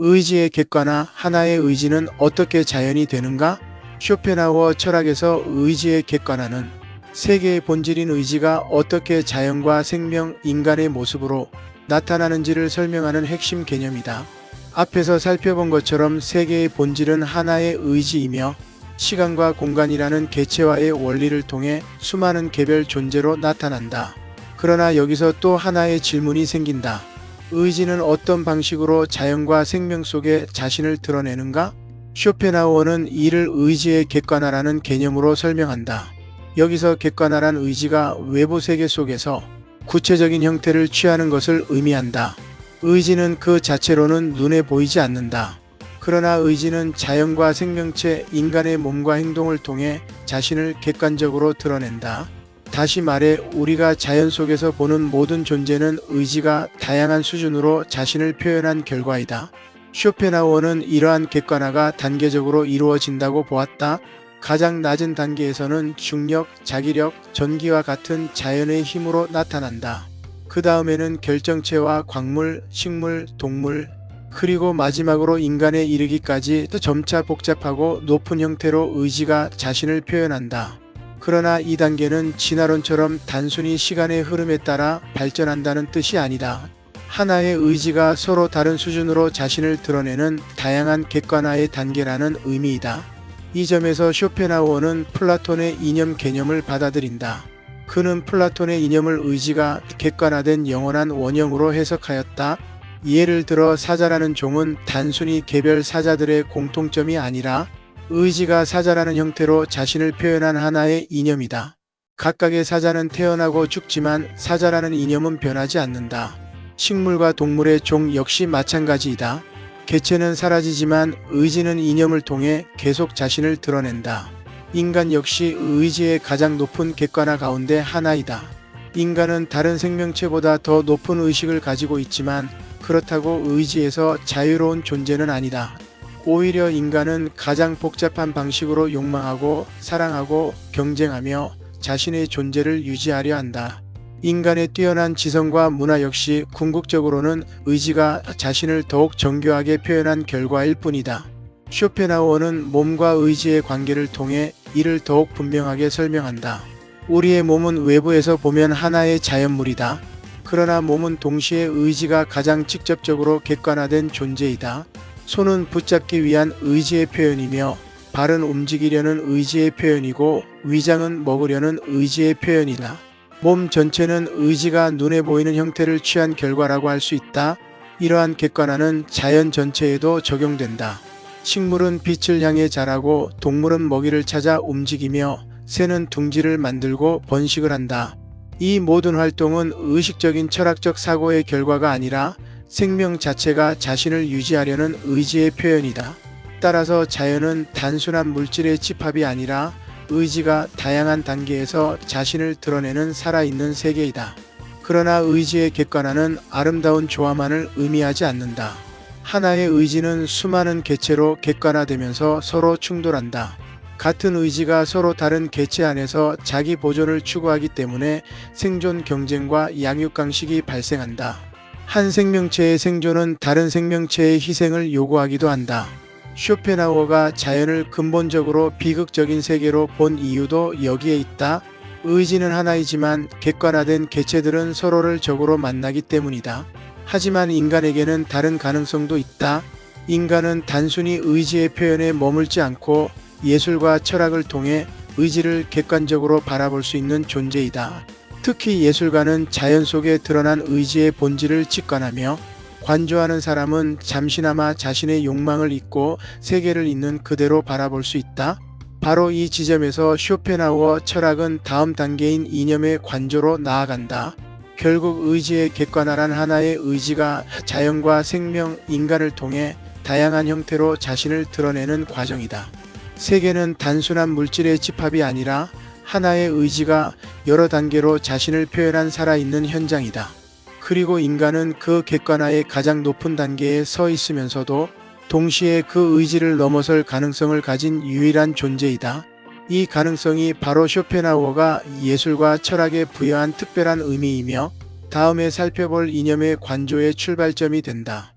의지의 객관화, 하나의 의지는 어떻게 자연이 되는가? 쇼펜하우어 철학에서 의지의 객관화는 세계의 본질인 의지가 어떻게 자연과 생명, 인간의 모습으로 나타나는지를 설명하는 핵심 개념이다. 앞에서 살펴본 것처럼 세계의 본질은 하나의 의지이며 시간과 공간이라는 개체화의 원리를 통해 수많은 개별 존재로 나타난다. 그러나 여기서 또 하나의 질문이 생긴다. 의지는 어떤 방식으로 자연과 생명 속에 자신을 드러내는가? 쇼펜하우어는 이를 의지의 객관화라는 개념으로 설명한다. 여기서 객관화란 의지가 외부 세계 속에서 구체적인 형태를 취하는 것을 의미한다. 의지는 그 자체로는 눈에 보이지 않는다. 그러나 의지는 자연과 생명체, 인간의 몸과 행동을 통해 자신을 객관적으로 드러낸다. 다시 말해 우리가 자연 속에서 보는 모든 존재는 의지가 다양한 수준으로 자신을 표현한 결과이다. 쇼펜하우어는 이러한 객관화가 단계적으로 이루어진다고 보았다. 가장 낮은 단계에서는 중력, 자기력, 전기와 같은 자연의 힘으로 나타난다. 그 다음에는 결정체와 광물, 식물, 동물, 그리고 마지막으로 인간에 이르기까지 점차 복잡하고 높은 형태로 의지가 자신을 표현한다. 그러나 이 단계는 진화론처럼 단순히 시간의 흐름에 따라 발전한다는 뜻이 아니다. 하나의 의지가 서로 다른 수준으로 자신을 드러내는 다양한 객관화의 단계라는 의미이다. 이 점에서 쇼펜하우어는 플라톤의 이념 개념을 받아들인다. 그는 플라톤의 이념을 의지가 객관화된 영원한 원형으로 해석하였다. 예를 들어 사자라는 종은 단순히 개별 사자들의 공통점이 아니라 의지가 사자라는 형태로 자신을 표현한 하나의 이념이다. 각각의 사자는 태어나고 죽지만 사자라는 이념은 변하지 않는다. 식물과 동물의 종 역시 마찬가지이다. 개체는 사라지지만 의지는 이념을 통해 계속 자신을 드러낸다. 인간 역시 의지의 가장 높은 객관화 가운데 하나이다. 인간은 다른 생명체보다 더 높은 의식을 가지고 있지만 그렇다고 의지에서 자유로운 존재는 아니다. 오히려 인간은 가장 복잡한 방식으로 욕망하고 사랑하고 경쟁하며 자신의 존재를 유지하려 한다. 인간의 뛰어난 지성과 문화 역시 궁극적으로는 의지가 자신을 더욱 정교하게 표현한 결과일 뿐이다. 쇼펜하우어는 몸과 의지의 관계를 통해 이를 더욱 분명하게 설명한다. 우리의 몸은 외부에서 보면 하나의 자연물이다. 그러나 몸은 동시에 의지가 가장 직접적으로 객관화된 존재이다. 손은 붙잡기 위한 의지의 표현이며 발은 움직이려는 의지의 표현이고 위장은 먹으려는 의지의 표현이다. 몸 전체는 의지가 눈에 보이는 형태를 취한 결과라고 할 수 있다. 이러한 객관화는 자연 전체에도 적용된다. 식물은 빛을 향해 자라고 동물은 먹이를 찾아 움직이며 새는 둥지를 만들고 번식을 한다. 이 모든 활동은 의식적인 철학적 사고의 결과가 아니라 생명 자체가 자신을 유지하려는 의지의 표현이다. 따라서 자연은 단순한 물질의 집합이 아니라 의지가 다양한 단계에서 자신을 드러내는 살아있는 세계이다. 그러나 의지의 객관화는 아름다운 조화만을 의미하지 않는다. 하나의 의지는 수많은 개체로 객관화되면서 서로 충돌한다. 같은 의지가 서로 다른 개체 안에서 자기 보존을 추구하기 때문에 생존 경쟁과 양육강식이 발생한다. 한 생명체의 생존은 다른 생명체의 희생을 요구하기도 한다. 쇼펜하우어가 자연을 근본적으로 비극적인 세계로 본 이유도 여기에 있다. 의지는 하나이지만 객관화된 개체들은 서로를 적으로 만나기 때문이다. 하지만 인간에게는 다른 가능성도 있다. 인간은 단순히 의지의 표현에 머물지 않고 예술과 철학을 통해 의지를 객관적으로 바라볼 수 있는 존재이다. 특히 예술가는 자연 속에 드러난 의지의 본질을 직관하며 관조하는 사람은 잠시나마 자신의 욕망을 잊고 세계를 있는 그대로 바라볼 수 있다. 바로 이 지점에서 쇼펜하우어 철학은 다음 단계인 이념의 관조로 나아간다. 결국 의지의 객관화란 하나의 의지가 자연과 생명, 인간을 통해 다양한 형태로 자신을 드러내는 과정이다. 세계는 단순한 물질의 집합이 아니라 하나의 의지가 여러 단계로 자신을 표현한 살아있는 현장이다. 그리고 인간은 그 객관화의 가장 높은 단계에 서 있으면서도 동시에 그 의지를 넘어설 가능성을 가진 유일한 존재이다. 이 가능성이 바로 쇼펜하우어가 예술과 철학에 부여한 특별한 의미이며 다음에 살펴볼 이념의 관조의 출발점이 된다.